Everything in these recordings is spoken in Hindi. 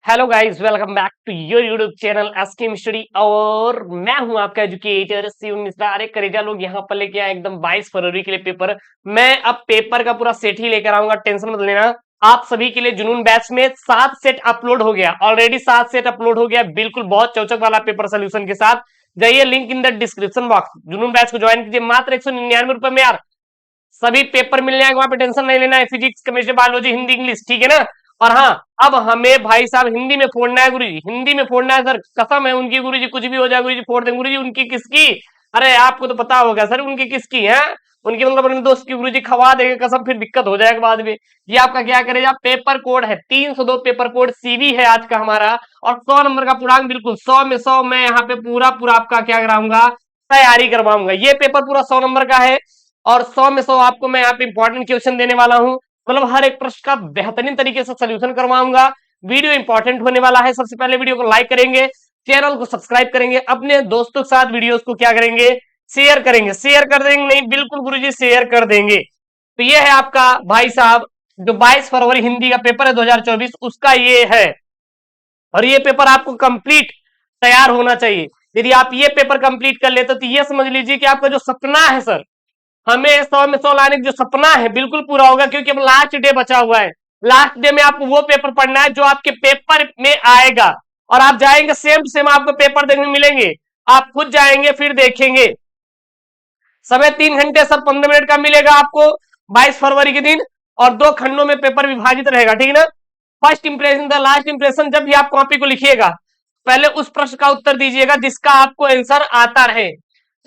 Hello guys, welcome back to your YouTube channel SKM study और मैं हूं आपका एजुकेटर शिव मिश्रा। अरे करेजा लोग यहाँ पर लेके आए एकदम 22 फरवरी के लिए पेपर। मैं अब पेपर का पूरा सेट ही लेकर आऊंगा, टेंशन मत लेना। आप सभी के लिए जुनून बैच में 7 सेट अपलोड हो गया, ऑलरेडी 7 सेट अपलोड हो गया, बिल्कुल बहुत चौचक वाला पेपर सोल्यूशन के साथ। जाइए link in the description box, जुनून बैच को ज्वाइन कीजिए मात्र 199 रुपए में। यार सभी पेपर मिल जाएंगे वहां पे, टेंशन नहीं लेना है। Physics, chemistry, biology, Hindi, English, ठीक है ना। और हाँ, अब हमें भाई साहब हिंदी में फोड़ना है गुरुजी, हिंदी में फोड़ना है सर। कसम है उनकी गुरुजी, कुछ भी हो जाए गुरुजी फोड़ देंगे गुरुजी। उनकी किसकी? अरे आपको तो पता होगा सर उनकी किसकी है। उनकी मतलब अपने दोस्त की गुरुजी खवा देंगे कसम, फिर दिक्कत हो जाएगा बाद में। ये आपका क्या करेगा, पेपर कोड है 302 पेपर कोड सीवी है आज का हमारा। और 100 नंबर का पूर्णांक, बिल्कुल 100 में 100 मैं यहाँ पे पूरा पूरा आपका क्या कराऊंगा, तैयारी करवाऊंगा। ये पेपर पूरा 100 नंबर का है और 100 में 100 आपको मैं यहाँ पे इंपॉर्टेंट क्वेश्चन देने वाला हूँ। मतलब हर एक प्रश्न का बेहतरीन तरीके से सोल्यूशन करवाऊंगा। वीडियो इंपॉर्टेंट होने वाला है। सबसे पहले वीडियो को लाइक करेंगे, चैनल को सब्सक्राइब करेंगे, अपने दोस्तों के साथ वीडियोस को क्या करेंगे, शेयर करेंगे। शेयर कर देंगे नहीं, बिल्कुल गुरुजी शेयर कर देंगे। तो ये है आपका भाई साहब जो 22 फरवरी हिंदी का पेपर है 2024, उसका ये है। और ये पेपर आपको कंप्लीट तैयार होना चाहिए। यदि आप ये पेपर कंप्लीट कर लेते तो ये समझ लीजिए कि आपका जो सपना है सर, हमें 100 में 100 लाने का जो सपना है बिल्कुल पूरा होगा। क्योंकि अब लास्ट डे बचा हुआ है। लास्ट डे में आपको वो पेपर पढ़ना है जो आपके पेपर में आएगा। और आप जाएंगे सेम टू सेम आपको पेपर देखने मिलेंगे। आप खुद जाएंगे फिर देखेंगे। समय 3 घंटे सर 15 मिनट का मिलेगा आपको 22 फरवरी के दिन। और 2 खंडों में पेपर विभाजित रहेगा, ठीक ना। First impression the last impression. जब भी आप कॉपी को लिखिएगा पहले उस प्रश्न का उत्तर दीजिएगा जिसका आपको आंसर आता रहे।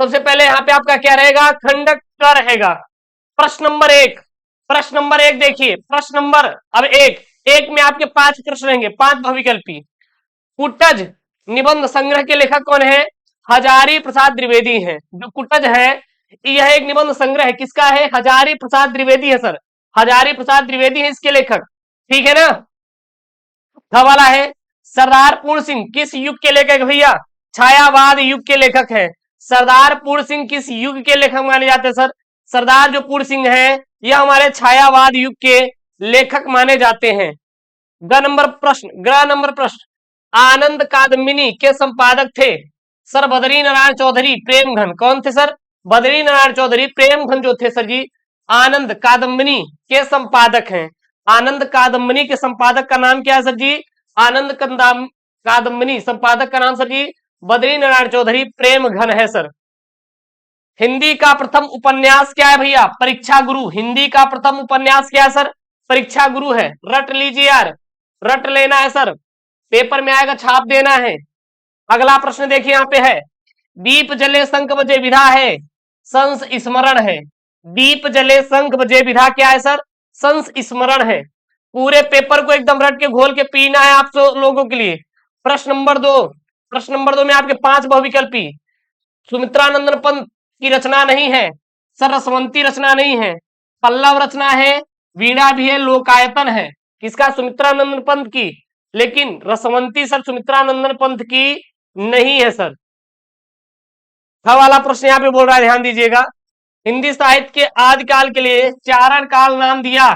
सबसे पहले यहाँ पे आपका क्या रहेगा, खंड का रहेगा। प्रश्न नंबर 1, प्रश्न नंबर 1 देखिए, प्रश्न नंबर अब एक में आपके 5 प्रश्न रहेंगे, 5 बहुविकल्पी। कुटज निबंध संग्रह के लेखक कौन है? हजारी प्रसाद द्विवेदी हैं। जो कुटज है यह एक निबंध संग्रह है, किसका है? हजारी प्रसाद द्विवेदी है सर। हजारी प्रसाद द्विवेदी है इसके लेखक, ठीक है ना। वाला है सरदार पूर्ण सिंह किस युग के लेखक भैया? छायावाद युग के लेखक है। सरदार पूर्ण सिंह किस युग के लेखक माने जाते हैं सर? सरदार जो पूर्ण सिंह है यह हमारे छायावाद युग के लेखक माने जाते हैं। ग नंबर प्रश्न, आनंद कादम्बिनी के संपादक थे सर बद्री नारायण चौधरी प्रेमघन। कौन थे सर? बद्री नारायण चौधरी प्रेमघन जो थे सर जी, आनंद कादम्बिनी के संपादक हैं। आनंद कादम्बिनी के संपादक का नाम क्या है सर जी? आनंद कादम्बिनी संपादक का नाम सर जी बद्री नारायण चौधरी प्रेमघन है सर। हिंदी का प्रथम उपन्यास क्या है भैया? परीक्षा गुरु। हिंदी का प्रथम उपन्यास क्या है सर? परीक्षा गुरु है। रट लीजिए यार, रट लेना है सर, पेपर में आएगा छाप देना है। अगला प्रश्न देखिए यहाँ पे है, दीप जले शंख बजे विधा है, संस्मरण है। दीप जले शंख बजे विधा क्या है सर? संस्मरण है। पूरे पेपर को एकदम रट के घोल के पीना है आप लोगों के लिए। प्रश्न नंबर 2, प्रश्न नंबर 2 में आपके 5 बहुविकल्पी। सुमित्रानंदन पंत की रचना नहीं है सर, रसवंती रचना नहीं है, पल्लव रचना है, वीणा भी है, लोकायतन है। किसका? सुमित्रानंदन पंत की। लेकिन रसवंती सर सुमित्रानंदन पंत की नहीं है सर। वाला प्रश्न यहाँ पे बोल रहा है, ध्यान दीजिएगा। हिंदी साहित्य के आदिकाल के लिए चारण काल नाम दिया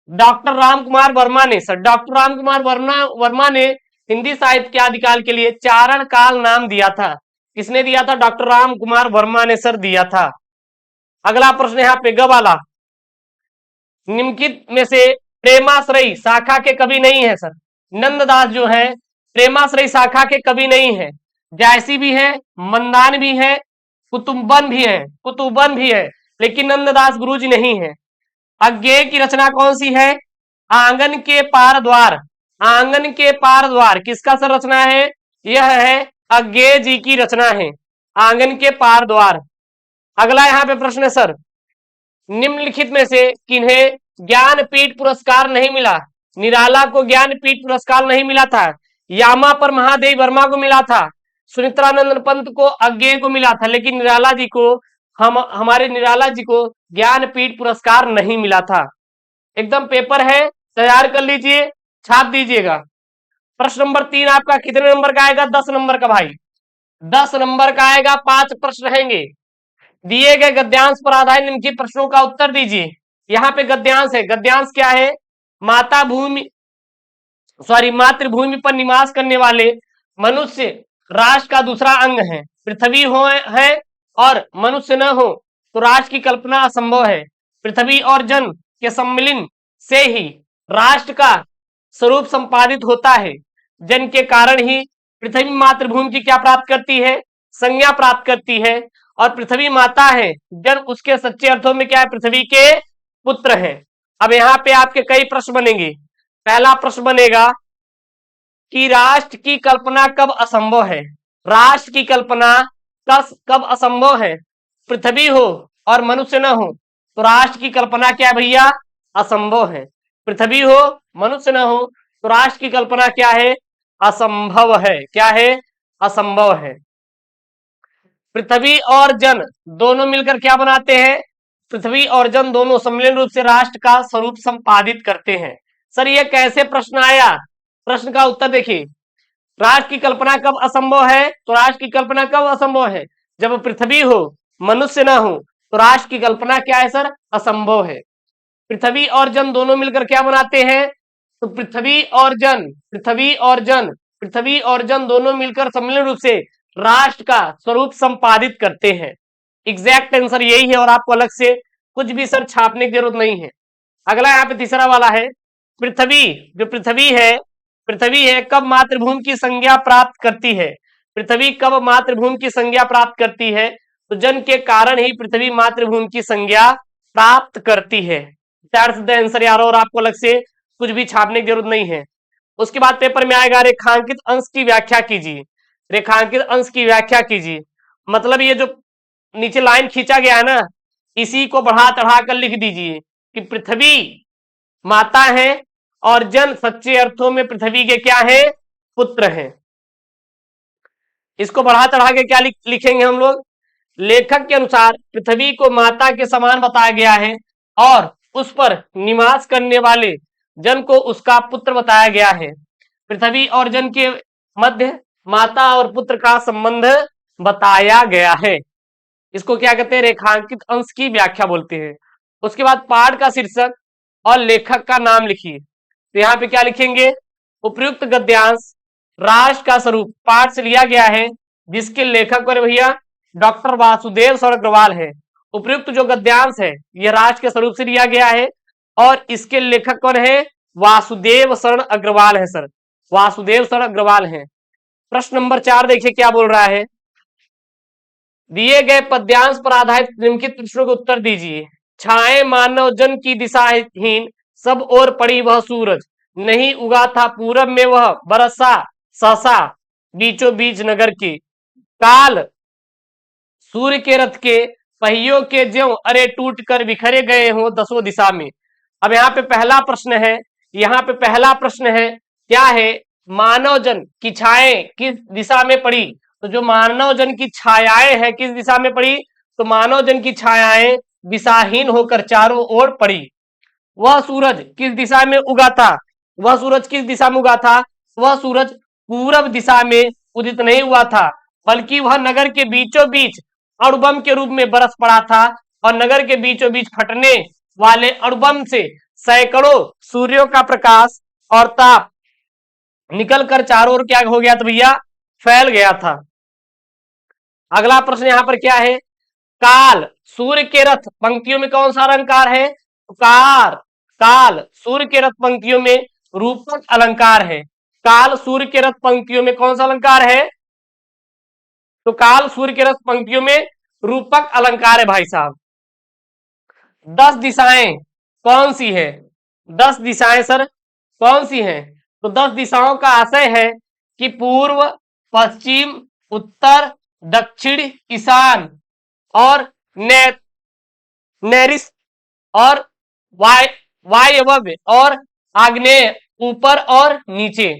डॉक्टर राम कुमार वर्मा ने सर। डॉक्टर राम कुमार वर्मा ने हिंदी साहित्य के आदिकाल के लिए चारण काल नाम दिया था। किसने दिया था? डॉक्टर राम कुमार वर्मा ने सर दिया था। अगला प्रश्न यहाँ पे ग वाला, निम्नलिखित में से प्रेमाश्रयी शाखा के कवि नहीं है सर। नंददास जो है प्रेमाश्रयी शाखा के कवि नहीं है। जायसी भी है, मंदान भी है, कुतुबन भी है, लेकिन नंददास गुरुजी नहीं है। अज्ञेय की रचना कौन सी है? आंगन के पार द्वार। आंगन के पार द्वार किसका सर रचना है? यह है अज्ञेय जी की रचना है, आंगन के पार द्वार। अगला यहाँ पे प्रश्न है सर, निम्नलिखित में से किन्हें ज्ञानपीठ पुरस्कार नहीं मिला? निराला को ज्ञानपीठ पुरस्कार नहीं मिला था, यामा पर महादेव वर्मा को मिला था, सुमित्रानंदन पंत को अज्ञेय को मिला था, लेकिन निराला जी को हमारे निराला जी को ज्ञानपीठ पुरस्कार नहीं मिला था। एकदम पेपर है, तैयार कर लीजिए, छाप दीजिएगा। प्रश्न नंबर 3 आपका कितने नंबर का आएगा? 10 नंबर का भाई, 10 नंबर का आएगा। 5 प्रश्न रहेंगे। दिए गए गद्यांश पर आधारित निम्नलिखित प्रश्नों का उत्तर दीजिए। यहाँ पे गद्यांश है। गद्यांश क्या है? माता भूमि सॉरी मातृभूमि पर निवास करने वाले मनुष्य राष्ट्र का दूसरा अंग है। पृथ्वी हो है और मनुष्य न हो तो राष्ट्र की कल्पना असंभव है। पृथ्वी और जन के सम्मिलन से ही राष्ट्र का स्वरूप संपादित होता है। जन के कारण ही पृथ्वी मातृभूमि की क्या प्राप्त करती है, संज्ञा प्राप्त करती है। और पृथ्वी माता है, जन उसके सच्चे अर्थों में क्या है, पृथ्वी के पुत्र हैं। अब यहाँ पे आपके कई प्रश्न बनेंगे। पहला प्रश्न बनेगा कि राष्ट्र की कल्पना कब असंभव है। राष्ट्र की कल्पना कब असंभव है, पृथ्वी हो और मनुष्य न हो तो राष्ट्र की कल्पना क्या है भैया, असंभव है। पृथ्वी हो मनुष्य न हो तो राष्ट्र की कल्पना क्या है, असंभव है। क्या है, असंभव है। पृथ्वी और जन दोनों मिलकर क्या बनाते हैं, पृथ्वी और जन दोनों सम्मिलित रूप से राष्ट्र का स्वरूप संपादित करते हैं। सर ये कैसे प्रश्न आया, प्रश्न का उत्तर देखिए। राष्ट्र की कल्पना कब असंभव है, तो राष्ट्र की कल्पना कब असंभव है, जब पृथ्वी हो मनुष्य ना हो तो राष्ट्र की कल्पना क्या है सर, असंभव है। पृथ्वी और जन दोनों मिलकर क्या बनाते हैं, तो पृथ्वी और जन, पृथ्वी और जन, पृथ्वी और जन दोनों मिलकर सम्मिलित रूप से राष्ट्र का स्वरूप संपादित करते हैं। एग्जैक्ट आंसर यही है और आपको अलग से कुछ भी सर छापने की जरूरत नहीं है। अगला यहाँ पे तीसरा वाला है, पृथ्वी जो पृथ्वी है कब मातृभूमि की संज्ञा प्राप्त करती है। पृथ्वी कब मातृभूमि की संज्ञा प्राप्त करती है, तो जन के कारण ही पृथ्वी मातृभूमि की संज्ञा प्राप्त करती है। दैट्स द आंसर यार, और आपको अलग से कुछ भी छापने की जरूरत नहीं है। उसके बाद पेपर में आएगा रेखांकित अंश की व्याख्या कीजिए। रेखांकित अंश की व्याख्या कीजिए मतलब ये जो नीचे लाइन खींचा गया है ना, इसी को बढ़ा चढ़ा कर लिख दीजिए कि पृथ्वी माता है और जन सच्चे अर्थों में पृथ्वी के क्या है, पुत्र हैं। इसको बढ़ा चढ़ा के क्या लिखेंगे हम लोग, लेखक के अनुसार पृथ्वी को माता के समान बताया गया है और उस पर निवास करने वाले जन को उसका पुत्र बताया गया है। पृथ्वी और जन के मध्य माता और पुत्र का संबंध बताया गया है। इसको क्या कहते हैं, रेखांकित अंश की व्याख्या बोलते हैं। उसके बाद पाठ का शीर्षक और लेखक का नाम लिखिए। तो यहाँ पे क्या लिखेंगे, उपयुक्त गद्यांश राष्ट्र का स्वरूप पाठ से लिया गया है, जिसके लेखक और भैया डॉक्टर वासुदेव शरण अग्रवाल है। उपयुक्त जो गद्यांश है यह राष्ट्र के स्वरूप से लिया गया है और इसके लेखक कौन है, वासुदेव शरण अग्रवाल है सर, वासुदेव शरण अग्रवाल है। प्रश्न नंबर 4 देखिए क्या बोल रहा है, दिए गए पद्यांश पर आधारित निम्नलिखित प्रश्नों के उत्तर दीजिए। छाए मानव जन की दिशाहीन सब ओर पड़ी वह सूरज, नहीं उगा था पूरब में वह बरसा सहसा बीचों बीच नगर के। काल सूर्य के रथ के पहियों के ज्यों अरे टूट कर बिखरे गए हो दसों दिशा में। अब यहाँ पे पहला प्रश्न है, यहाँ पे पहला प्रश्न है क्या है, मानव जन की छाएं किस दिशा में पड़ी। तो जो मानव जन की छायाएं है किस दिशा में पड़ी, तो मानव जन की छायाएं दिशाहीन होकर चारों ओर पड़ी। वह सूरज किस दिशा में उगा था, वह सूरज किस दिशा में उगा था, वह सूरज पूरब दिशा में उदित नहीं हुआ था, बल्कि वह नगर के बीचों बीच अणुबम के रूप में बरस पड़ा था और नगर के बीचों बीच फटने वाले अणुबम से सैकड़ों सूर्यों का प्रकाश और ताप निकलकर चारों ओर क्या हो गया था भैया, फैल गया था। अगला प्रश्न यहाँ पर क्या है, काल सूर्य के रथ पंक्तियों में कौन सा अलंकार है, काल सूर्य के रथ पंक्तियों में रूपक अलंकार है। काल सूर्य के रथ पंक्तियों में कौन सा अलंकार है, तो काल सूर्य के रथ पंक्तियों में रूपक अलंकार है भाई साहब। 10 दिशाएं कौन सी है, 10 दिशाएं सर कौन सी हैं, तो 10 दिशाओं का आशय है कि पूर्व पश्चिम उत्तर दक्षिण ईशान और नैरिस और वायव्य और आग्नेय ऊपर और नीचे।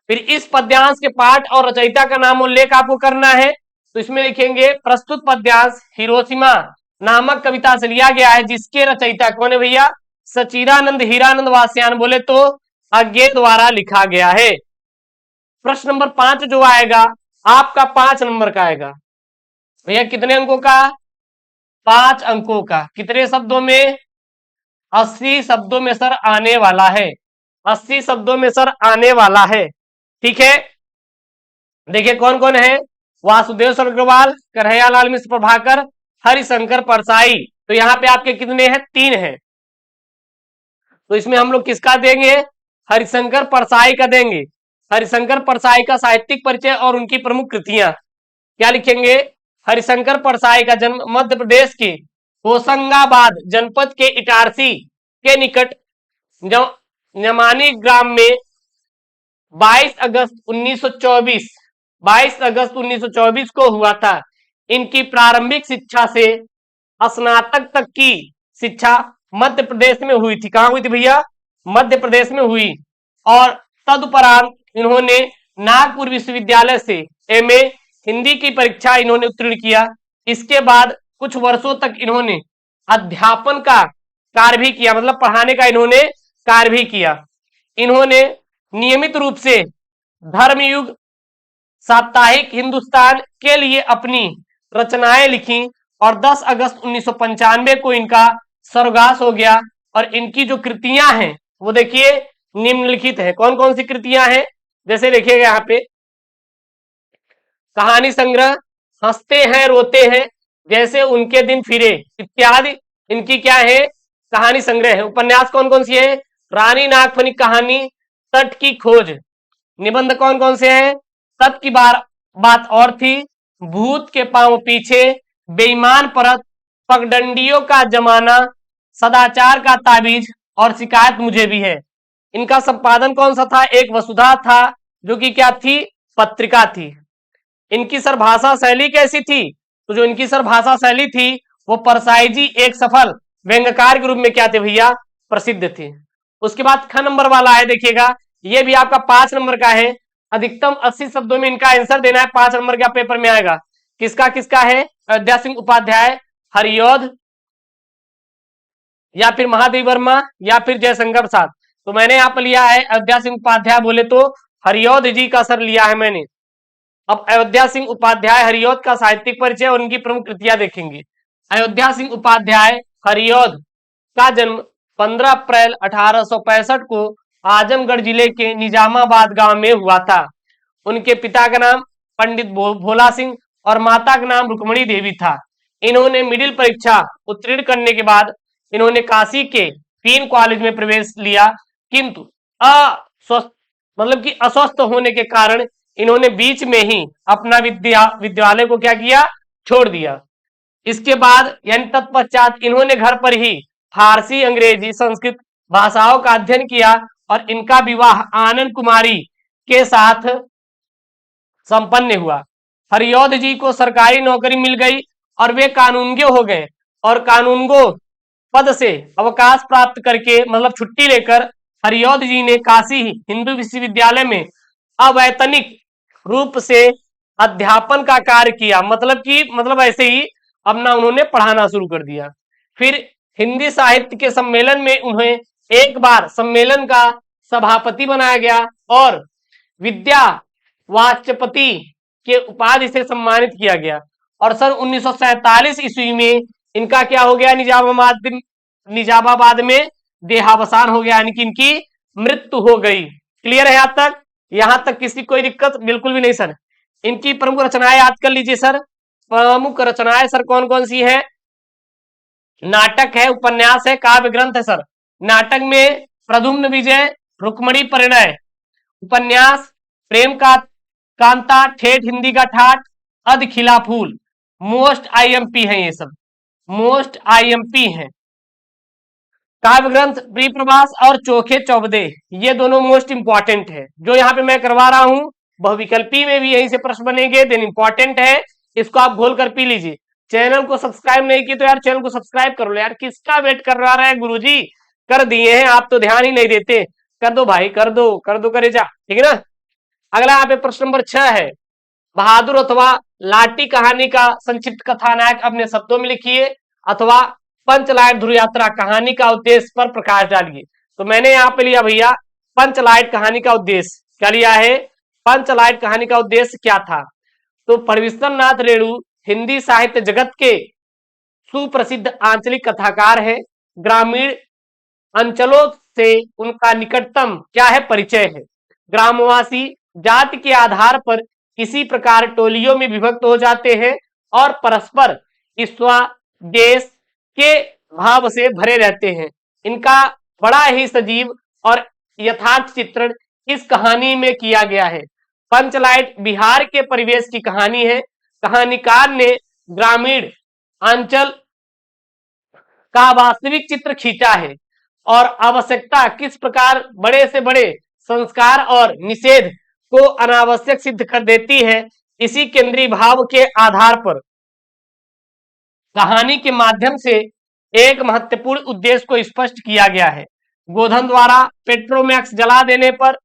फिर इस पद्यांश के पाठ और रचयिता का नाम उल्लेख आपको करना है, तो इसमें लिखेंगे प्रस्तुत पद्यांश हिरोशिमा नामक कविता से लिया गया है, जिसके रचयिता कौन है भैया, सचिदानंद हीरानंद वासयान बोले तो अज्ञे द्वारा लिखा गया है। प्रश्न नंबर 5 जो आएगा आपका 5 नंबर का आएगा भैया, कितने अंकों का, 5 अंकों का। कितने शब्दों में, 80 शब्दों में सर आने वाला है। 80 शब्दों में सर आने वाला है। ठीक है, देखिए कौन कौन है, वासुदेव अग्रवाल, कन्हैयालाल मिश्र प्रभाकर, हरिशंकर परसाई। तो यहाँ पे आपके कितने हैं, 3 हैं। तो इसमें हम लोग किसका देंगे, हरिशंकर परसाई का देंगे। हरिशंकर परसाई का साहित्यिक परिचय और उनकी प्रमुख कृतियां, क्या लिखेंगे, हरिशंकर परसाई का जन्म मध्य प्रदेश के होशंगाबाद जनपद के इटारसी के निकट न्यमानी ग्राम में 22 अगस्त 1924 को हुआ था। इनकी प्रारंभिक शिक्षा से स्नातक तक की शिक्षा मध्य प्रदेश में हुई थी। कहां हुई थी भैया, मध्य प्रदेश में हुई। और तदुपरांत इन्होंने नागपुर विश्वविद्यालय से एमए हिंदी की परीक्षा इन्होंने उत्तीर्ण किया। इसके बाद कुछ वर्षों तक इन्होंने अध्यापन का कार्य भी किया, मतलब पढ़ाने का इन्होंने कार्य भी किया। इन्होंने नियमित रूप से धर्मयुग, साप्ताहिक हिंदुस्तान के लिए अपनी रचनाएं लिखी और 10 अगस्त 1995 को इनका स्वर्गवास हो गया। और इनकी जो कृतियां हैं वो देखिए निम्नलिखित है। कौन कौन सी कृतियां हैं, जैसे देखिएगा यहाँ पे, कहानी संग्रह, हंसते हैं रोते हैं, जैसे उनके दिन फिरे इत्यादि इनकी क्या है, कहानी संग्रह है। उपन्यास कौन कौन सी है, रानी नागफनी कहानी, तट की खोज। निबंध कौन कौन से हैं, तट की बात और थी, भूत के पांव पीछे, बेईमान परत, पगडंडियों का जमाना, सदाचार का ताबीज और शिकायत मुझे भी है। इनका संपादन कौन सा था, एक वसुधा था, जो कि क्या थी, पत्रिका थी। इनकी सर भाषा शैली कैसी थी, तो जो इनकी सर भाषा शैली थी वो परसाई जी एक सफल व्यंग्यकार के रूप में क्या थे भैया, प्रसिद्ध थे। उसके बाद ख नंबर वाला है, देखिएगा ये भी आपका 5 नंबर का है। अधिकतम 80 शब्दों में इनका आंसर देना है, 5 नंबर का पेपर में आएगा। किसका किसका है, अयोध्या सिंह उपाध्याय, हरियोध, या फिर महादेव वर्मा, या फिर जयशंकर प्रसाद। तो मैंने यहाँ पर लिया है अयोध्या सिंह उपाध्याय, बोले तो हरियोध जी का सर लिया है मैंने। अब अयोध्या सिंह उपाध्याय हरियोध का साहित्यिक परिचय और उनकी प्रमुख कृतियां देखेंगे। अयोध्या सिंह उपाध्याय हरियोध का जन्म 15 अप्रैल 1865 को आजमगढ़ जिले के निजामाबाद गांव में हुआ था। उनके पिता का नाम पंडित भोला सिंह और माता का नाम रुक्मणी देवी था। इन्होंने मिडिल परीक्षा उत्तीर्ण करने के बाद इन्होंने काशी के पीन कॉलेज में प्रवेश लिया, किंतु अस्वस्थ होने के कारण इन्होंने बीच में ही अपना विद्यालय को क्या किया, छोड़ दिया। इसके बाद यानी तत्पश्चात इन्होंने घर पर ही फारसी, अंग्रेजी, संस्कृत भाषाओं का अध्ययन किया और इनका विवाह आनंद कुमारी के साथ संपन्न हुआ। हरियोध जी को सरकारी नौकरी मिल गई और वे कानूनगो हो गए और कानूनगो पद से अवकाश प्राप्त करके, मतलब छुट्टी लेकर, हरियोध जी ने काशी हिंदू विश्वविद्यालय में अवैतनिक रूप से अध्यापन का कार्य किया। मतलब ऐसे ही अपना उन्होंने पढ़ाना शुरू कर दिया। फिर हिंदी साहित्य के सम्मेलन में उन्हें एक बार सम्मेलन का सभापति बनाया गया और विद्या वाचस्पति के उपाधि से सम्मानित किया गया। और सन 1947 ईस्वी में इनका क्या हो गया, निजामाबाद में देहावसान हो गया, यानी कि इनकी मृत्यु हो गई। क्लियर है यहां तक किसी कोई दिक्कत बिल्कुल भी नहीं सर। इनकी प्रमुख रचनाएं याद कर लीजिए सर। प्रमुख रचनाएं सर कौन कौन सी है, नाटक है, उपन्यास है, काव्य ग्रंथ है सर। नाटक में प्रद्युम्न विजय, रुक्मणी परिणय, उपन्यास प्रेम का कांता, ठेठ हिंदी का ठाठ, अध खिला फूल। मोस्ट आईएमपी है, ये सब मोस्ट आईएमपी है। काव्य ग्रंथ प्री प्रवास और चोखे चौबदे, ये दोनों मोस्ट इंपॉर्टेंट है। जो यहाँ पे मैं करवा रहा हूं बहुविकल्पी में भी यहीं से प्रश्न बनेंगे, देन इंपॉर्टेंट है, इसको आप घोल कर पी लीजिए। चैनल को सब्सक्राइब नहीं किया तो यार चैनल को सब्सक्राइब कर लो यार, किसका वेट कर रहा है गुरुजी, कर दिए हैं आप तो ध्यान ही नहीं देते। कर दो भाई, कर दो करे जा, ठीक है ना। अगला यहाँ पे प्रश्न नंबर 6 है, बहादुर अथवा लाटी कहानी का संक्षिप्त कथानक अपने शब्दों में लिखिए अथवा पंचलाइट ध्रुव यात्रा कहानी का उद्देश्य पर प्रकाश डालिए। तो मैंने यहाँ पे लिया भैया पंचलाइट कहानी का उद्देश्य। क्या लिया है, पंचलाइट कहानी का उद्देश्य क्या था। तो परमेश्वर नाथ रेणु हिंदी साहित्य जगत के सुप्रसिद्ध आंचलिक कथाकार है। ग्रामीण अंचलों से उनका निकटतम क्या है, परिचय है। ग्रामवासी जाति के आधार पर इसी प्रकार टोलियों में विभक्त हो जाते हैं और परस्पर ईर्ष्या देश के भाव से भरे रहते हैं। इनका बड़ा ही सजीव और यथार्थ चित्रण इस कहानी में किया गया है। पंचलाइट बिहार के परिवेश की कहानी है। कहानीकार ने ग्रामीण अंचल का वास्तविक चित्र खींचा है और आवश्यकता किस प्रकार बड़े से बड़े संस्कार और निषेध को अनावश्यक सिद्ध कर देती है, इसी केंद्रीय भाव के आधार पर कहानी के माध्यम से एक महत्वपूर्ण उद्देश्य को स्पष्ट किया गया है। गोधन द्वारा पेट्रोमैक्स जला देने पर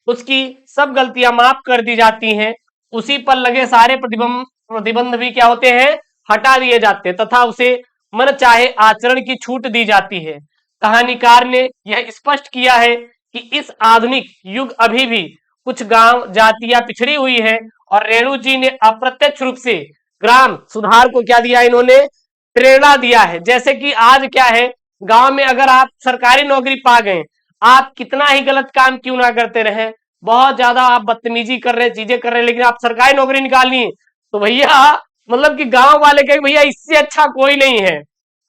उसकी सब गलतियां माफ कर दी जाती हैं, उसी पर लगे सारे प्रतिबंध भी क्या होते हैं, हटा दिए जाते हैं तथा उसे मन चाहे आचरण की छूट दी जाती है। कहानीकार ने यह स्पष्ट किया है कि इस आधुनिक युग अभी भी कुछ गांव जातियां पिछड़ी हुई है और रेणु जी ने अप्रत्यक्ष रूप से ग्राम सुधार को क्या दिया, इन्होंने प्रेरणा दिया है। जैसे कि आज क्या है, गांव में अगर आप सरकारी नौकरी पा गए, आप कितना ही गलत काम क्यों ना करते रहे, बहुत ज्यादा आप बदतमीजी कर रहे, चीजें कर रहे, लेकिन आप सरकारी नौकरी निकालनी है तो भैया मतलब कि गांव वाले कहें भैया इससे अच्छा कोई नहीं है।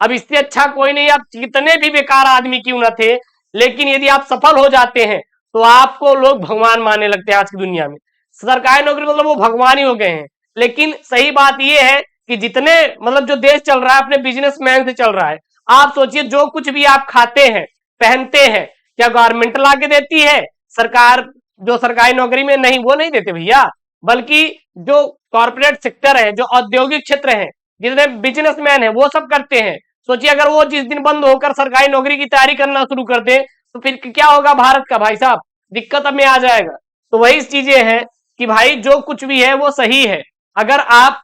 अब इससे अच्छा कोई नहीं, आप कितने भी बेकार आदमी क्यों ना थे, लेकिन यदि आप सफल हो जाते हैं तो आपको लोग भगवान मानने लगते हैं। आज की दुनिया में सरकारी नौकरी मतलब वो भगवान ही हो गए हैं। लेकिन सही बात यह है कि जितने मतलब जो देश चल रहा है अपने बिजनेसमैन से चल रहा है। आप सोचिए जो कुछ भी आप खाते हैं पहनते हैं क्या गवर्नमेंट ला के देती है, सरकार जो सरकारी नौकरी में नहीं वो नहीं देते भैया, बल्कि जो कॉर्पोरेट सेक्टर है, जो औद्योगिक क्षेत्र है, जितने बिजनेसमैन है वो सब करते हैं। सोचिए अगर वो जिस दिन बंद होकर सरकारी नौकरी की तैयारी करना शुरू कर दे तो फिर क्या होगा भारत का, भाई साहब दिक्कत में आ जाएगा। तो वही चीजें हैं कि भाई जो कुछ भी है वो सही है, अगर आप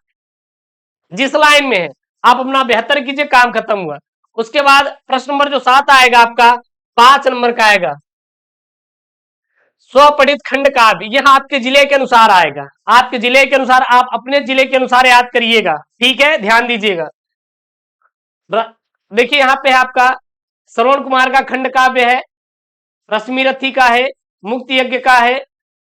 जिस लाइन में है आप अपना बेहतर कीजिए, काम खत्म हुआ। उसके बाद प्रश्न नंबर जो 7 आएगा आपका 5 नंबर का आएगा स्वपठित खंड काव्य। यह आपके जिले के अनुसार आएगा, आपके जिले के अनुसार आप अपने जिले के अनुसार याद करिएगा, ठीक है, ध्यान दीजिएगा। देखिए यहाँ पे आपका श्रवण कुमार का खंड काव्य है, रश्मि रथी का है, मुक्ति यज्ञ का है,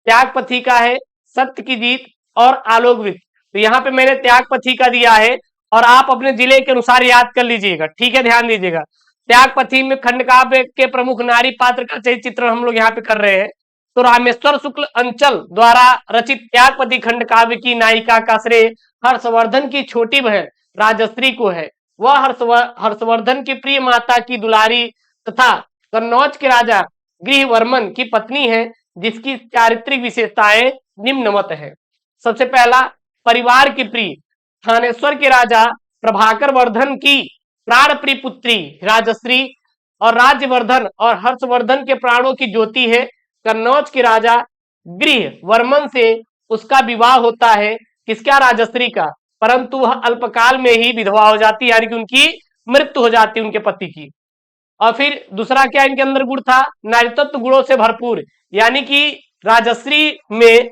त्यागपथी का है, सत्य की जीत और आलोकवृत्त। तो यहाँ पे मैंने त्यागपथी का दिया है और आप अपने जिले के अनुसार याद कर लीजिएगा, ठीक है, ध्यान दीजिएगा। त्यागपथी में खंड काव्य के प्रमुख नारी पात्र का चित्र हम लोग यहाँ पे कर रहे हैं। तो रामेश्वर शुक्ल अंचल द्वारा रचित त्यागपति खंड काव्य की नायिका का श्रेय हर्षवर्धन की छोटी बहन राजश्री को है। वह हर्षवर्धन की प्रिय माता की दुलारी तथा कन्नौज के राजा गृहवर्मन की पत्नी है, जिसकी चारित्रिक विशेषताएं निम्नवत है। सबसे पहला, परिवार की प्रिय, थानेश्वर के राजा प्रभाकर वर्धन की प्राण प्रिय पुत्री राजश्री और राज्यवर्धन और हर्षवर्धन के प्राणों की ज्योति है। कन्नौज के राजा गृहवर्मन से उसका विवाह होता है, किसका, राजश्री का, परंतु वह अल्पकाल में ही विधवा हो जाती है, यानी कि उनकी मृत्यु हो जाती है उनके पति की। और फिर दूसरा क्या इनके अंदर गुण था, नारीत्व गुणों से भरपूर, यानी कि राजश्री में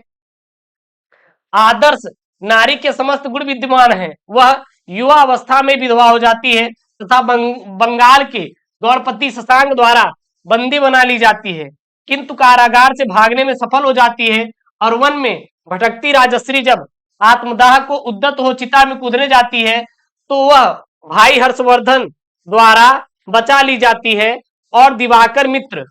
आदर्श नारी के समस्त गुण विद्यमान हैं। वह युवा अवस्था में विधवा हो जाती है तथा बंगाल के गौड़पति शशांक द्वारा बंदी बना ली जाती है, किंतु कारागार से भागने में सफल हो जाती है और वन में भटकती राजश्री जब आत्मदाह को उद्यत हो चिता में कूदने जाती है तो वह भाई हर्षवर्धन द्वारा बचा ली जाती है और दिवाकर मित्र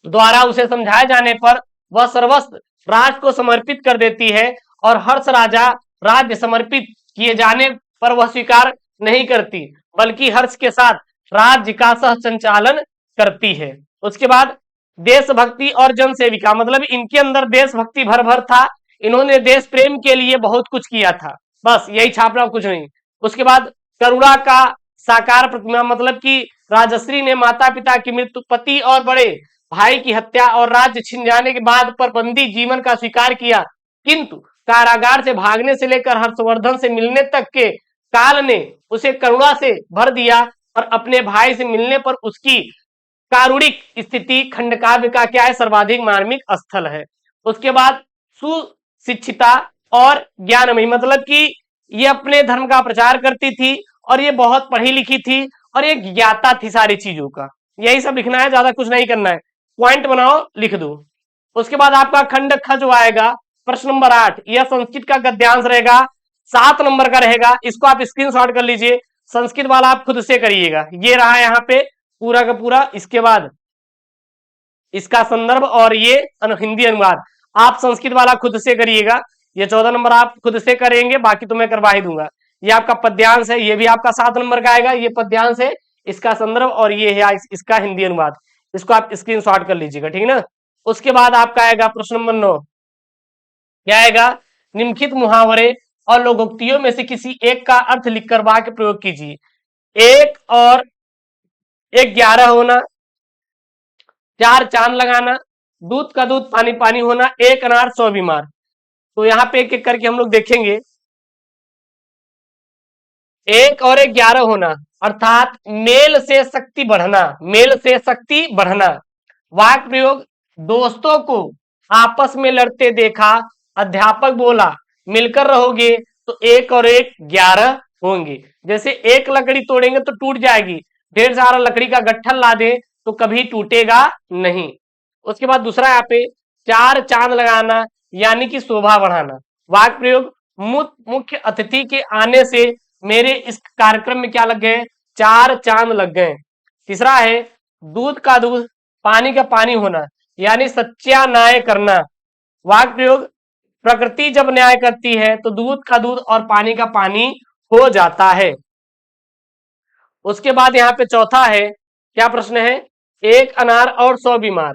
द्वारा उसे समझाए जाने पर वह सर्वस्व राज को समर्पित कर देती है और हर्ष राजा राज्य समर्पित किए जाने पर वह स्वीकार नहीं करती, बल्कि हर्ष के साथ राज्य का सह संचालन करती है। उसके बाद देशभक्ति और जनसेविका, मतलब इनके अंदर देशभक्ति भर भर था, इन्होंने देश प्रेम के लिए बहुत कुछ किया था, बस यही छापना, कुछ नहीं। उसके बाद करुणा का साकार प्रतिमा, मतलब कि राजश्री ने माता पिता की मृत्यु, पति और बड़े भाई की हत्या और राज्य छिन जाने के बाद पर बंदी जीवन का स्वीकार किया, किंतु कारागार से भागने से लेकर हर्षवर्धन से मिलने तक के काल ने उसे करुणा से भर दिया और अपने भाई से मिलने पर उसकी कारुणिक स्थिति खंड काव्य का क्या है, सर्वाधिक मार्मिक स्थल है। उसके बाद सुशिक्षिता और ज्ञानमयी, मतलब कि ये अपने धर्म का प्रचार करती थी और ये बहुत पढ़ी लिखी थी और ये ज्ञाता थी सारी चीजों का, यही सब लिखना है, ज्यादा कुछ नहीं करना है, पॉइंट बनाओ लिख दो। उसके बाद आपका खंड ख जो आएगा प्रश्न नंबर 8, यह संस्कृत का गद्यांश रहेगा, 7 नंबर का रहेगा। इसको आप स्क्रीनशॉट कर लीजिए, संस्कृत वाला आप खुद से करिएगा। ये रहा यहाँ पे पूरा का पूरा, इसके बाद इसका संदर्भ और ये हिंदी अनुवाद आप संस्कृत वाला खुद से करिएगा। ये 14 नंबर आप खुद से करेंगे, बाकी तो मैं करवा ही दूंगा। ये आपका पद्यांश है, ये भी आपका 7 नंबर का आएगा, ये पद्यांश है, इसका संदर्भ और ये है इसका हिंदी अनुवाद। इसको आप स्क्रीनशॉट कर लीजिएगा, ठीक है ना। उसके बाद आपका आएगा प्रश्न नंबर 9, क्या आएगा, निम्नलिखित मुहावरे और लोकोक्तियों में से किसी एक का अर्थ लिखकर वाक्य प्रयोग कीजिए। 1 और 11 होना, 4 चांद लगाना, दूध का दूध पानी पानी होना, 1 अनार 100 बीमार। तो यहाँ पे एक एक करके हम लोग देखेंगे। 1 और 11 होना अर्थात मेल से शक्ति बढ़ना, मेल से शक्ति बढ़ना। वाक्य प्रयोग, दोस्तों को आपस में लड़ते देखा, अध्यापक बोला मिलकर रहोगे तो 1 और 1 11 होंगे। जैसे एक लकड़ी तोड़ेंगे तो टूट जाएगी, ढेर सारा लकड़ी का गट्ठल ला दे तो कभी टूटेगा नहीं। उसके बाद दूसरा यहाँ पे 4 चांद लगाना यानी कि शोभा बढ़ाना। वाक्य प्रयोग, मुख्य अतिथि के आने से मेरे इस कार्यक्रम में क्या लग गए, 4 चांद लग गए। तीसरा है दूध का दूध पानी का पानी होना यानी सच्चा न्याय करना। वाक्य प्रयोग, प्रकृति जब न्याय करती है तो दूध का दूध और पानी का पानी हो जाता है। उसके बाद यहाँ पे चौथा है, क्या प्रश्न है, 1 अनार और 100 बीमार,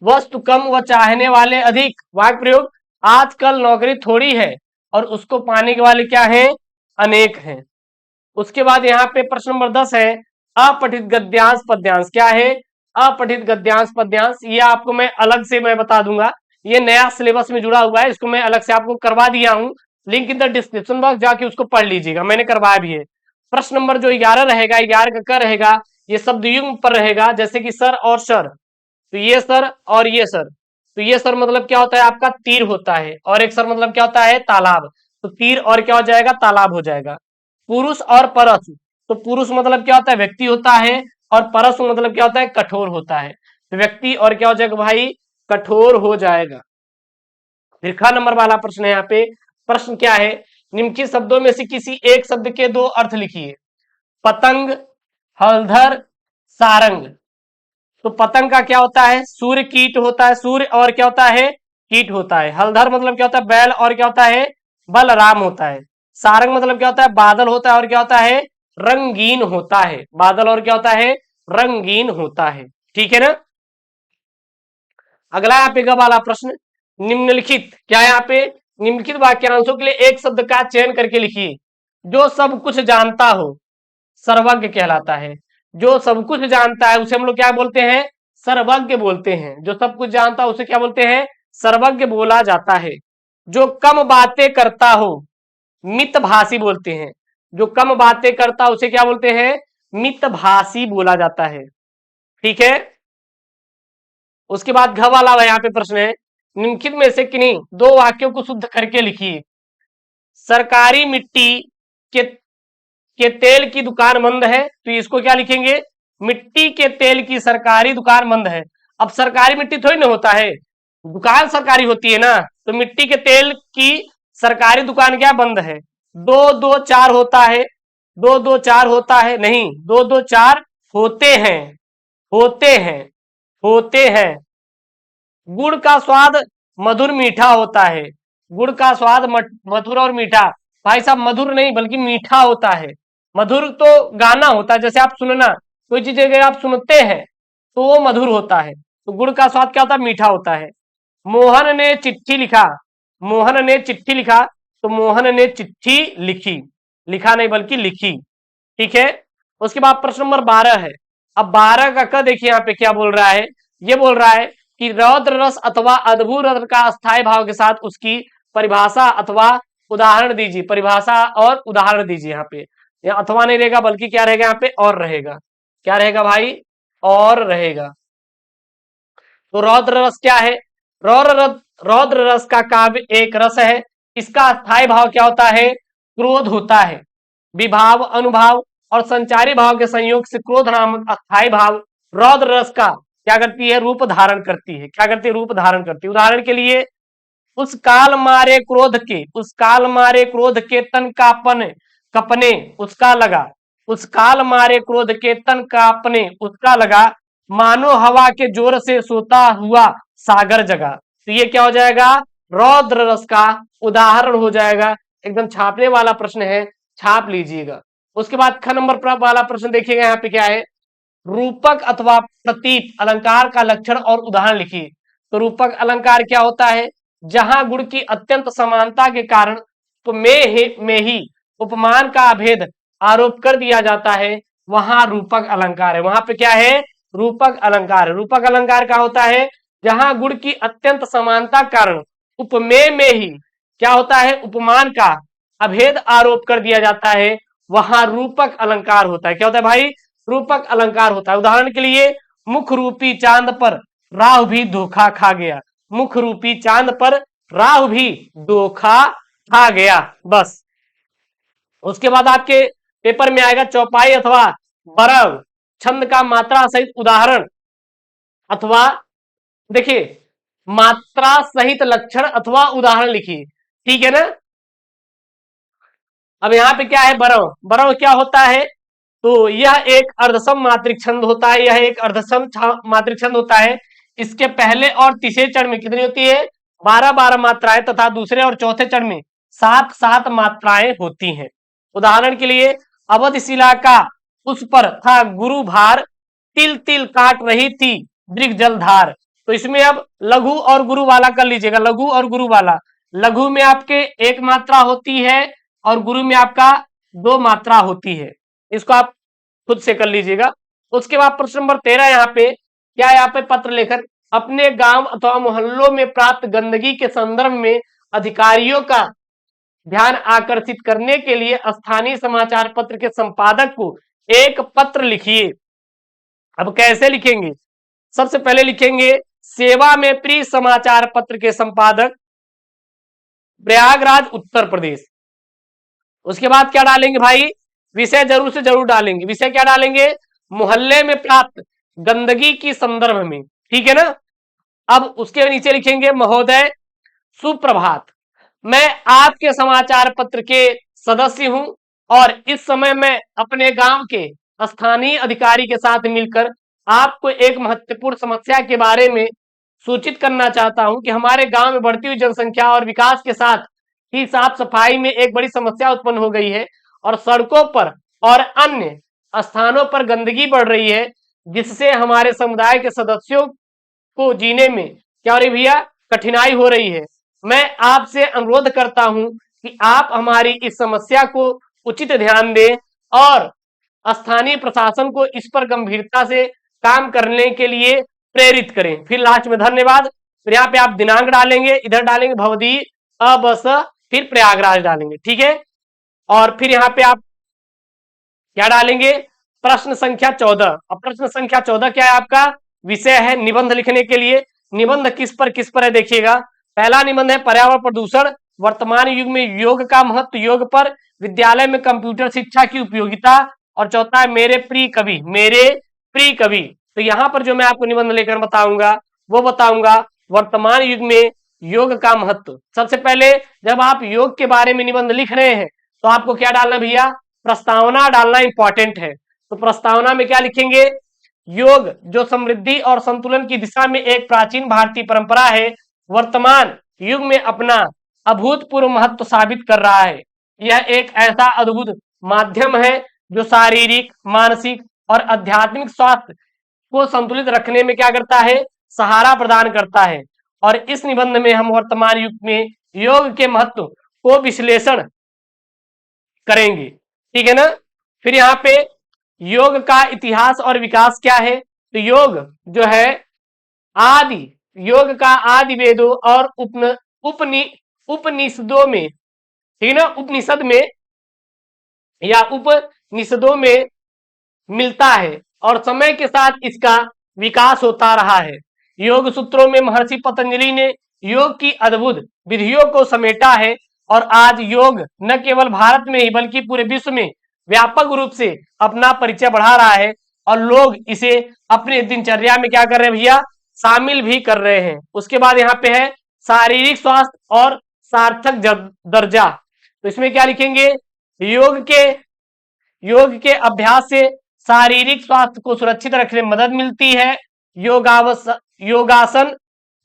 वस्तु कम व चाहने वाले अधिक। वाक्य प्रयोग, आजकल नौकरी थोड़ी है और उसको पाने के वाले क्या है, अनेक हैं। उसके बाद यहाँ पे प्रश्न नंबर 10 है, अपठित गद्यांश पद्यांश। क्या है, अपठित गद्यांश पद्यांश। ये आपको मैं अलग से मैं बता दूंगा, ये नया सिलेबस में जुड़ा हुआ है, इसको मैं अलग से आपको करवा दिया हूं, link in the description box, जाके उसको पढ़ लीजिएगा, मैंने करवाया भी है। प्रश्न नंबर जो 11 रहेगा, 11 का क्या रहेगा, ये शब्द युग्म पर रहेगा, जैसे कि सर और सर, तो ये सर और ये सर। तो ये सर मतलब क्या होता है आपका, तीर होता है, और एक सर मतलब क्या होता है, तालाब। तो तीर और क्या हो जाएगा, तालाब हो जाएगा। पुरुष और परस, तो पुरुष मतलब क्या होता है, व्यक्ति होता है, और परस मतलब क्या होता है, कठोर होता है। तो व्यक्ति और क्या हो जाएगा भाई, कठोर हो जाएगा। फिर ख नंबर वाला प्रश्न है यहाँ पे, प्रश्न क्या है, निम्नलिखित शब्दों में से किसी एक शब्द के 2 अर्थ लिखिए। पतंग, हलधर, सारंग। तो पतंग का क्या होता है, सूर्य कीट होता है, सूर्य और क्या होता है, कीट होता है। हलधर मतलब क्या होता है, बैल और क्या होता है, बलराम होता है। सारंग मतलब क्या होता है, बादल होता है और क्या होता है, रंगीन होता है। बादल और क्या होता है, रंगीन होता है, ठीक है ना। अगला यहाँ पे ग वाला प्रश्न, निम्नलिखित, क्या है यहाँ पे, निम्नलिखित वाक्यांशों के लिए एक शब्द का चयन करके लिखिए। जो सब कुछ जानता हो सर्वज्ञ कहलाता है। जो सब कुछ जानता है उसे हम लोग क्या बोलते हैं, सर्वज्ञ बोलते हैं। जो सब कुछ जानता है उसे क्या बोलते हैं, सर्वज्ञ बोला जाता है। जो कम बातें करता हो मितभाषी बोलते हैं। जो कम बातें करता उसे क्या बोलते हैं, मितभाषी बोला जाता है, ठीक है। उसके बाद घ वाला यहाँ पे प्रश्न है, निम्नलिखित में से किन्हीं 2 वाक्यों को शुद्ध करके लिखिए। सरकारी मिट्टी के तेल की दुकान बंद है, तो इसको क्या लिखेंगे, मिट्टी के तेल की सरकारी दुकान बंद है। अब सरकारी मिट्टी थोड़ी ना होता है, दुकान सरकारी होती है ना, तो मिट्टी के तेल की सरकारी दुकान क्या बंद है। 2 2 4 होता है, 2 2 4 होता है, नहीं 2 2 4 होते हैं, होते हैं, होते हैं। गुड़ का स्वाद मधुर मीठा होता है। गुड़ का स्वाद मधुर और मीठा, भाई साहब मधुर नहीं बल्कि मीठा होता है। मधुर तो गाना होता है, जैसे आप सुनना, कोई चीज अगर आप सुनते हैं तो वो मधुर होता है। तो गुड़ का स्वाद क्या होता है, मीठा होता है। मोहन ने चिट्ठी लिखा, मोहन ने चिट्ठी लिखा, तो मोहन ने चिट्ठी लिखी, लिखा नहीं बल्कि लिखी, ठीक है। उसके बाद प्रश्न नंबर 12 है। अब 12 का क देखिए यहाँ पे क्या बोल रहा है, ये बोल रहा है कि रौद्र रस अथवा अद्भुत रस का अस्थायी भाव के साथ उसकी परिभाषा अथवा उदाहरण दीजिए। परिभाषा और उदाहरण दीजिए। यहाँ पे अथवा नहीं रहेगा बल्कि क्या रहेगा, यहाँ पे और रहेगा। क्या रहेगा भाई, और रहेगा। तो रौद्र रस क्या है, रौद्र रस का काव्य एक रस है। इसका अस्थायी भाव क्या होता है, क्रोध होता है। विभाव, अनुभाव और संचारी भाव के संयोग से क्रोध नामक अस्थायी भाव रौद्र रस का क्या करती है, रूप धारण करती है। क्या करती है, रूप धारण करती है। उदाहरण के लिए, उस काल मारे क्रोध के, उस काल मारे क्रोध के तन कापने कपने उसका लगा, उस काल मारे क्रोध के तन कापने उसका लगा, मानो हवा के जोर से सोता हुआ सागर जगा। तो ये क्या हो जाएगा, रौद्र रस का उदाहरण हो जाएगा। एकदम छापने वाला प्रश्न है, छाप लीजिएगा। उसके बाद ख नंबर वाला प्रश्न देखिएगा, यहाँ पे क्या है, रूपक अथवा प्रतीक अलंकार का लक्षण और उदाहरण लिखिए। तो रूपक अलंकार क्या होता है, जहां गुण की अत्यंत समानता के कारण में ही उपमान का अभेद आरोप कर दिया जाता है, वहां रूपक अलंकार है। वहां पे क्या है, रूपक अलंकार है। रूपक अलंकार क्या होता है, जहां गुण की अत्यंत समानता कारण उपमेय में ही क्या होता है, उपमान का अभेद आरोप कर दिया जाता है, वहां रूपक अलंकार होता है। क्या होता है भाई, रूपक अलंकार होता है। उदाहरण के लिए, मुख रूपी चांद पर राहु भी धोखा खा गया, मुख रूपी चांद पर राहु भी धोखा खा गया। बस। उसके बाद आपके पेपर में आएगा चौपाई अथवा बरव छंद का मात्रा सहित उदाहरण, अथवा देखिए मात्रा सहित लक्षण अथवा उदाहरण लिखिए। ठीक है ना। अब यहाँ पे क्या है, बरव। बरव क्या होता है, तो यह एक अर्धसम मात्रिक छंद होता है, यह एक अर्धसम मात्रिक छंद होता है। इसके पहले और तीसरे चरण में कितनी होती है, 12-12 मात्राएं, तथा दूसरे और चौथे चरण में 7-7 मात्राएं होती हैं। उदाहरण के लिए, अवध शिला का उस पर था गुरु भार, तिल तिल काट रही थी दृग जलधार। तो इसमें अब लघु और गुरु वाला कर लीजिएगा, लघु और गुरु वाला। लघु में आपके 1 मात्रा होती है और गुरु में आपका 2 मात्रा होती है। इसको आप खुद से कर लीजिएगा। उसके बाद प्रश्न नंबर 13 यहाँ पे क्या है, यहाँ पे पत्र लेखन। अपने गांव अथवा मोहल्लों में प्राप्त गंदगी के संदर्भ में अधिकारियों का ध्यान आकर्षित करने के लिए स्थानीय समाचार पत्र के संपादक को एक पत्र लिखिए। अब कैसे लिखेंगे, सबसे पहले लिखेंगे सेवा में प्रिय समाचार पत्र के संपादक प्रयागराज उत्तर प्रदेश। उसके बाद क्या डालेंगे भाई, विषय जरूर से जरूर डालेंगे। विषय क्या डालेंगे, मोहल्ले में प्राप्त गंदगी की संदर्भ में। ठीक है ना। अब उसके नीचे लिखेंगे महोदय सुप्रभात, मैं आपके समाचार पत्र के सदस्य हूं और इस समय मैं अपने गांव के स्थानीय अधिकारी के साथ मिलकर आपको एक महत्वपूर्ण समस्या के बारे में सूचित करना चाहता हूं कि हमारे गांव में बढ़ती हुई जनसंख्या और विकास के साथ ही साफ सफाई में एक बड़ी समस्या उत्पन्न हो गई है और सड़कों पर और अन्य स्थानों पर गंदगी बढ़ रही है, जिससे हमारे समुदाय के सदस्यों को जीने में क्या हो रही भैया, कठिनाई हो रही है। मैं आपसे अनुरोध करता हूं कि आप हमारी इस समस्या को उचित ध्यान दें और स्थानीय प्रशासन को इस पर गंभीरता से काम करने के लिए प्रेरित करें। फिर लास्ट में धन्यवाद, फिर यहाँ पे आप दिनांक डालेंगे, इधर डालेंगे भवदी अबस, फिर प्रयागराज डालेंगे। ठीक है। और फिर यहाँ पे आप क्या डालेंगे, प्रश्न संख्या 14। अब प्रश्न संख्या 14 क्या है, आपका विषय है निबंध लिखने के लिए। निबंध किस पर है देखिएगा। पहला निबंध है पर्यावरण प्रदूषण, वर्तमान युग में योग का महत्व, योग पर विद्यालय में कंप्यूटर शिक्षा की उपयोगिता। और चौथा है मेरे प्रिय कवि, मेरे प्रिय कवि। तो यहाँ पर जो मैं आपको निबंध लेकर बताऊंगा वो बताऊंगा वर्तमान युग में योग का महत्व। सबसे पहले जब आप योग के बारे में निबंध लिख रहे हैं तो आपको क्या डालना भैया, प्रस्तावना डालना इंपॉर्टेंट है। तो प्रस्तावना में क्या लिखेंगे, योग जो समृद्धि और संतुलन की दिशा में एक प्राचीन भारतीय परंपरा है, वर्तमान युग में अपना अभूतपूर्व महत्व साबित कर रहा है। यह एक ऐसा अद्भुत माध्यम है जो शारीरिक, मानसिक और आध्यात्मिक स्वास्थ्य को संतुलित रखने में क्या करता है, सहारा प्रदान करता है। और इस निबंध में हम वर्तमान युग में योग के महत्व को विश्लेषण करेंगे। ठीक है ना। फिर यहाँ पे योग का इतिहास और विकास क्या है, तो योग जो है आदि, योग का आदि वेदों और उपनिषदों में, ठीक है ना, उपनिषद में या उपनिषदों में मिलता है और समय के साथ इसका विकास होता रहा है। योग सूत्रों में महर्षि पतंजलि ने योग की अद्भुत विधियों को समेटा है और आज योग न केवल भारत में ही बल्कि पूरे विश्व में व्यापक रूप से अपना परिचय बढ़ा रहा है और लोग इसे अपने दिनचर्या में क्या कर रहे हैं भैया, शामिल भी कर रहे हैं। उसके बाद यहाँ पे है शारीरिक स्वास्थ्य और सार्थक दर्जा। तो इसमें क्या लिखेंगे, योग के अभ्यास से शारीरिक स्वास्थ्य को सुरक्षित रखने में मदद मिलती है। योगासन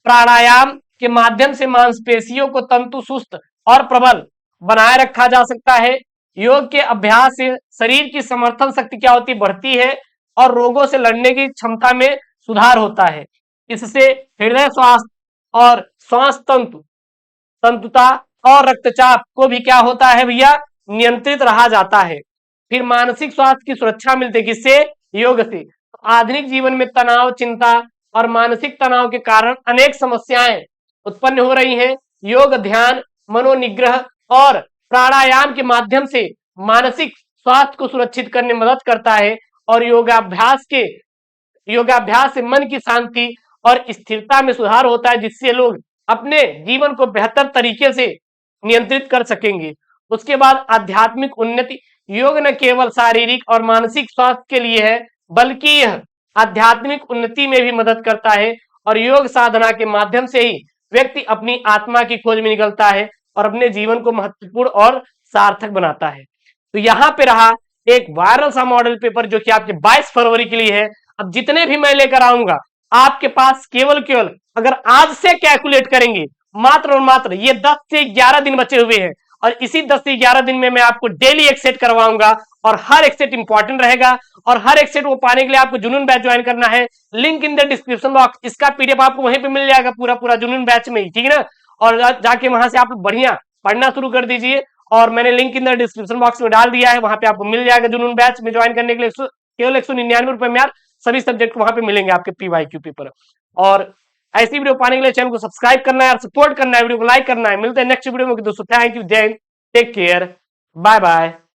प्राणायाम के माध्यम से मांसपेशियों को तंतु सुस्त और प्रबल बनाए रखा जा सकता है। योग के अभ्यास से शरीर की समर्थन शक्ति क्या होती, बढ़ती है और रोगों से लड़ने की क्षमता में सुधार होता है। इससे हृदय स्वास्थ्य और श्वास तंतुता और रक्तचाप को भी क्या होता है भैया, नियंत्रित रहा जाता है। फिर मानसिक स्वास्थ्य की सुरक्षा मिलती है किससे, योग से। आधुनिक जीवन में तनाव, चिंता और मानसिक तनाव के कारण अनेक समस्याएं उत्पन्न हो रही हैं। योग ध्यान, मनोनिग्रह और प्राणायाम के माध्यम से मानसिक स्वास्थ्य को सुरक्षित करने में मदद करता है और योगाभ्यास से मन की शांति और स्थिरता में सुधार होता है, जिससे लोग अपने जीवन को बेहतर तरीके से नियंत्रित कर सकेंगे। उसके बाद आध्यात्मिक उन्नति। योग न केवल शारीरिक और मानसिक स्वास्थ्य के लिए है, बल्कि यह आध्यात्मिक उन्नति में भी मदद करता है और योग साधना के माध्यम से ही व्यक्ति अपनी आत्मा की खोज में निकलता है और अपने जीवन को महत्वपूर्ण और सार्थक बनाता है। तो यहाँ पे रहा एक वायरल सा मॉडल पेपर जो कि आपके 22 फरवरी के लिए है। अब जितने भी मैं लेकर आऊंगा आपके पास केवल अगर आज से कैलकुलेट करेंगे, मात्र और मात्र ये 10 से 11 दिन बचे हुए हैं और इसी 10 से 11 दिन में मैं आपको डेली एक सेट करवाऊंगा और हर एक सेट इंपॉर्टेंट रहेगा और हर एक सेट को पाने के लिए आपको जुनून बैच ज्वाइन करना है। Link in the description box, इसका पीडीएफ आपको वहीं पे मिल जाएगा पूरा जुनून बैच में ही, ठीक है ना। और जाके वहां से आप बढ़िया पढ़ना शुरू कर दीजिए और मैंने link in the description box में डाल दिया है, वहां पे आपको मिल जाएगा जुनून बैच में ज्वाइन करने के लिए केवल 199 रुपए में यार सभी सब्जेक्ट वहां पे मिलेंगे आपके PYQ पेपर। और ऐसी वीडियो पाने के लिए चैनल को सब्सक्राइब करना है और सपोर्ट करना है, वीडियो को लाइक करना है। मिलते हैं नेक्स्ट वीडियो में दोस्तों, थैंक यू, जय हिंद, टेक केयर, बाय बाय।